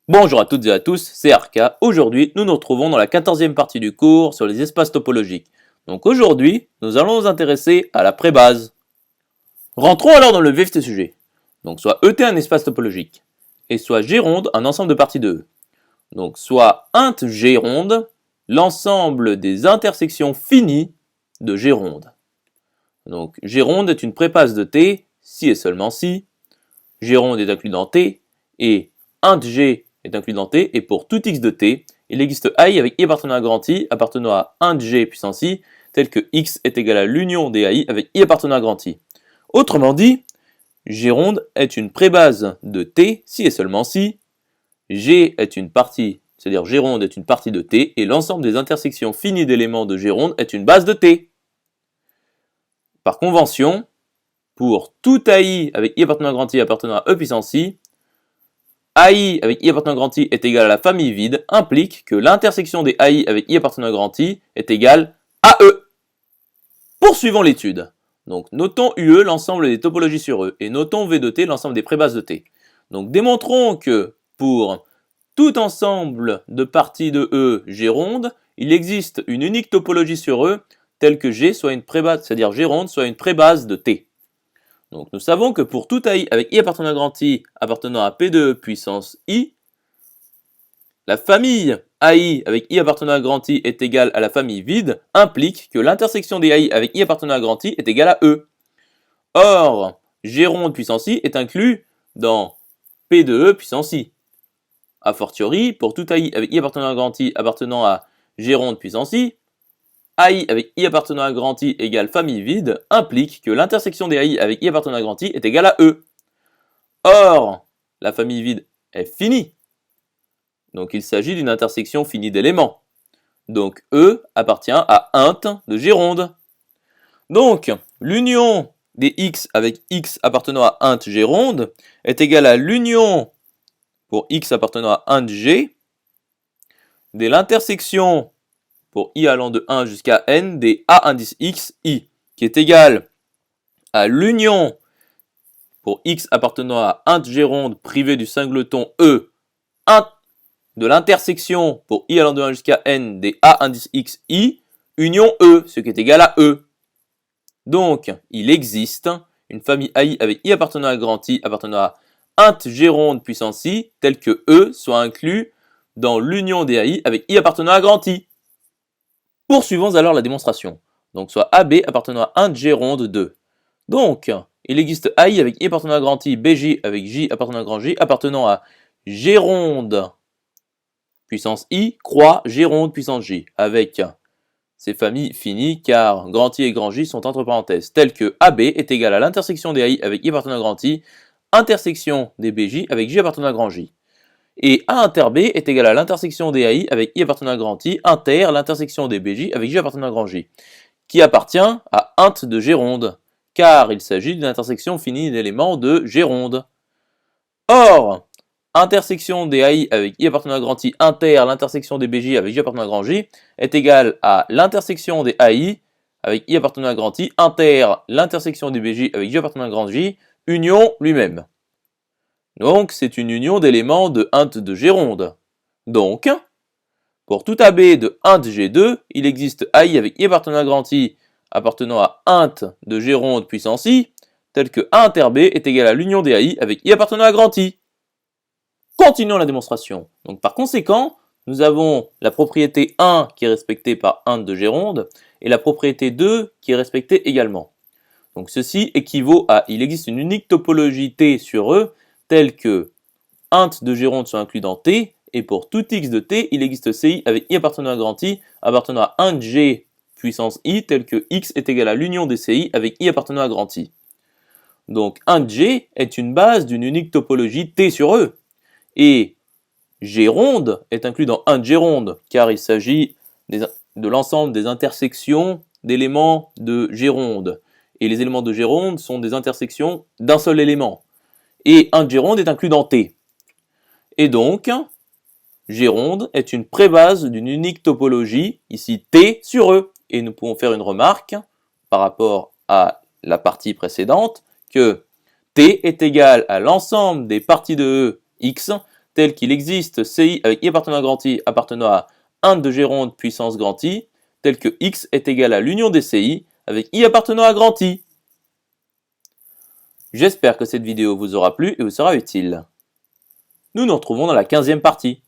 Bonjour à toutes et à tous, c'est Arca. Aujourd'hui, nous nous retrouvons dans la 14e partie du cours sur les espaces topologiques. Donc aujourd'hui, nous allons nous intéresser à la prébase. Rentrons alors dans le vif du sujet. Donc soit ET un espace topologique, et soit G ronde un ensemble de parties de E. Donc soit int G ronde, l'ensemble des intersections finies de G ronde. Donc G ronde est une prébase de T, si et seulement si G ronde est inclus dans T, et int G est inclus dans T, et pour tout x de T, il existe i avec i appartenant à grand I appartenant à 1 de G puissance I, tel que x est égal à l'union des i avec i appartenant à grand I. Autrement dit, G ronde est une prébase de T si et seulement si G est une partie, c'est-à-dire G ronde est une partie de T, et l'ensemble des intersections finies d'éléments de G ronde est une base de T. Par convention, pour tout AI avec i appartenant à grand I appartenant à E puissance I, AI avec i appartenant à grand I est égal à la famille vide implique que l'intersection des AI avec i appartenant à grand I est égale à E. Poursuivons l'étude. Donc notons UE l'ensemble des topologies sur E et notons V de T l'ensemble des prébases de T. Donc démontrons que pour tout ensemble de parties de E G ronde, il existe une unique topologie sur E telle que G soit une prébase, c'est-à-dire G ronde soit une prébase de T. Donc nous savons que pour tout AI avec i appartenant à grand I appartenant à P de E puissance I, la famille AI avec i appartenant à grand I est égale à la famille vide implique que l'intersection des AI avec i appartenant à grand I est égale à E. Or, G ronde puissance I est inclus dans P de E puissance I. A fortiori, pour tout AI avec i appartenant à grand I appartenant à G ronde puissance I, AI avec i appartenant à grand I égale famille vide implique que l'intersection des AI avec i appartenant à grand I est égale à E. Or, la famille vide est finie. Donc il s'agit d'une intersection finie d'éléments. Donc E appartient à int de G ronde. Donc l'union des x avec x appartenant à int G ronde est égale à l'union pour x appartenant à int G de l'intersection pour i allant de 1 jusqu'à n des a indice x i, qui est égal à l'union pour x appartenant à int G ronde privé du singleton E de l'intersection pour i allant de 1 jusqu'à n des a indice x i, union E, ce qui est égal à E. Donc, il existe une famille AI avec i appartenant à grand I appartenant à int G ronde puissance I, tel que E soit inclus dans l'union des AI avec i appartenant à grand I. Poursuivons alors la démonstration. Donc soit AB appartenant à 1 G ronde 2. Donc, il existe AI avec I appartenant à grand I, BJ avec J appartenant à grand J, appartenant à G ronde puissance I, croix G ronde puissance J, avec ces familles finies car grand I et grand J sont entre parenthèses, telles que AB est égal à l'intersection des AI avec I appartenant à grand I, intersection des BJ avec J appartenant à grand J. Et A inter B est égal à l'intersection des AI avec I appartenant à grand I, inter l'intersection des BJ avec J appartenant à grand J, qui appartient à int de G ronde, car il s'agit d'une intersection finie d'éléments de G ronde. Or, intersection des AI avec I appartenant à grand I, inter l'intersection des BJ avec J appartenant à grand J, est égale à l'intersection des AI avec I appartenant à grand I, inter l'intersection des BJ avec J appartenant à grand J, union lui-même. Donc, c'est une union d'éléments de int de G ronde. Donc, pour tout AB de int G2, il existe AI avec I appartenant à grand I appartenant à int de G ronde puissance I, tel que A inter B est égal à l'union des AI avec I appartenant à grand I. Continuons la démonstration. Donc, par conséquent, nous avons la propriété 1 qui est respectée par int de G ronde et la propriété 2 qui est respectée également. Donc, ceci équivaut à il existe une unique topologie T sur E tel que int de G ronde soit inclus dans T, et pour tout x de T, il existe CI avec I appartenant à grand I, appartenant à int G puissance I, tel que x est égal à l'union des CI avec I appartenant à grand I. Donc int G est une base d'une unique topologie T sur E, et G ronde est inclus dans int G ronde, car il s'agit de l'ensemble des intersections d'éléments de G ronde, et les éléments de G ronde sont des intersections d'un seul élément. Et int G ronde est inclus dans T. Et donc, G ronde est une prébase d'une unique topologie, ici T sur E. Et nous pouvons faire une remarque par rapport à la partie précédente, que T est égal à l'ensemble des parties de E x, tel qu'il existe CI avec I appartenant à grand I appartenant à 1 de Géronde puissance grand I, tel que X est égal à l'union des CI avec I appartenant à grand I. J'espère que cette vidéo vous aura plu et vous sera utile. Nous nous retrouvons dans la 15e partie.